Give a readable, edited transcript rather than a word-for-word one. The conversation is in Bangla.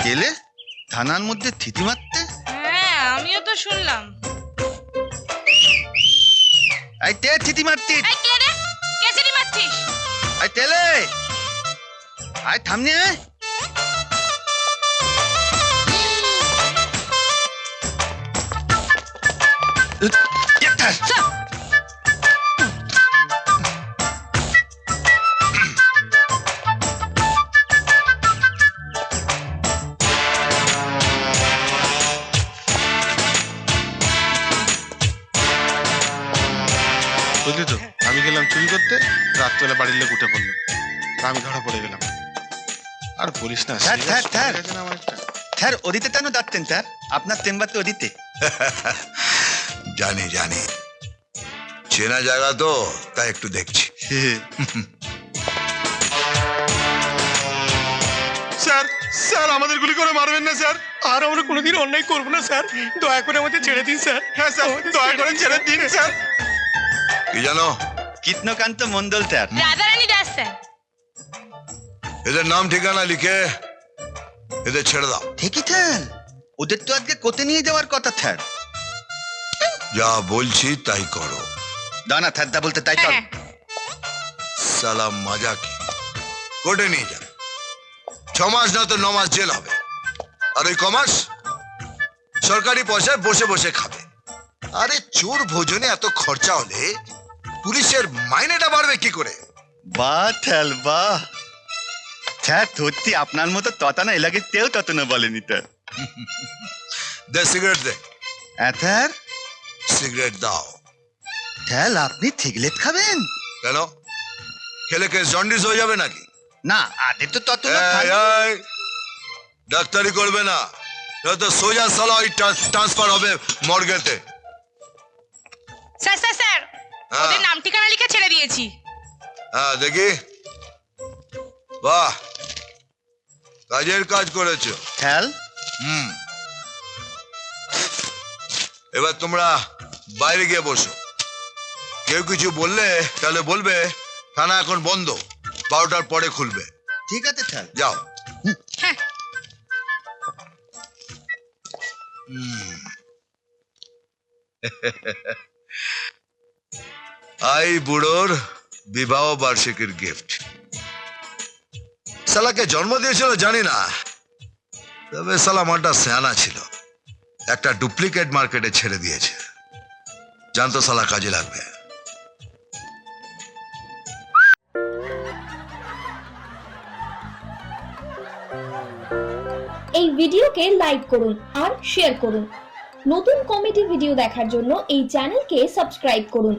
গেলে থানার মধ্যে থিতি মারতে? হ্যাঁ আমিও তো শুনলাম। আই তে থিতি মারতি? এই কে রে? কে সিটি মারছিস? আই তেলে আই থামনে আয়। বুঝলি তো, আমি গেলাম চুরি করতে, রাত্রেবেলা বাড়ির লোক উঠে পড়লো, আমি ধরা পড়ে গেলাম। আর বলিস না, স্যার ওদিতে কেন যাচ্ছেন স্যার? আপনার চেম্বার তো ওদিতে। জানি জানি, চেনা জায়গা তো, তাই একটু দেখছি। স্যার স্যার আমাদের গুলি করে মারবেন না স্যার। আর আমরা কোনোদিন অন্যায় করবো না স্যার, দয়া করে আমাদের ছেড়ে দিন স্যার। হ্যাঁ স্যার, দয়া করে ছেড়ে দিন স্যার। কি জানো? কৃষ্ণকান্ত মন্ডল স্যার। রাধারানী দাস স্যার। এদের নাম ঠিকানা লিখে এদের ছেড়ে দাও। ঠিকই স্যার, ওদের তো আজকে কোর্টে নিয়ে যাওয়ার কথা স্যার। যা বলছি তাই করো। দানা স্যার দা বলতে তাই চল। সালাম মজা কি, কোর্টে নিয়ে যাবে, 6 মাস না তো 9 মাস জেল হবে। আর ওই কমাস সরকারি পয়সায় বসে বসে খাবে। আরে চোর ভোজনে এত খরচা হলে পুলিশের মাইনেটা বাড়বে কি করে? বাহ স্যার বাহ। স্যার সত্যি আপনার মতো ততানা এলাকায় কেউ ততনা বলেনি স্যার। দে সিগারেট দে। হ্যাঁ স্যার। সিগারেট দাও। স্যার আপনি সিগারেট খাবেন? কেন, খেলে কে জন্ডিস হয়ে যাবে নাকি? না আগে তো ততনা এই, ডাক্তারি করবে না, নয়তো সোজা সালা ওই ট্রান্সফার হবে মর্গেতে। স্যার স্যার স্যার, ওদের নাম ঠিকানা লিখে ছেড়ে দিয়েছি। হ্যাঁ দেখি, বাহ, কাজের কাজ করেছো। স্যার এবার তোমরা বাইরে গিয়ে বসো। কেউ কিছু বললে তাহলে বলবে থানা এখন বন্ধ, 12টার পরে খুলবে। ঠিক আছে স্যার। যাও। হ্যাঁ। আই বুড়োর বিবাহ বার্ষিকীর গিফট। সালাকে জন্ম দিয়েছিল জানি না, তবে সালা মাটা সেয়ানা ছিল, একটা ডুপ্লিকেট মার্কেটে ছেড়ে দিয়েছে। জানতো সালা কাজে লাগবে। এই ভিডিওকে লাইক করুন আর শেয়ার করুন। নতুন কমেডি ভিডিও দেখার জন্য এই চ্যানেলকে সাবস্ক্রাইব করুন।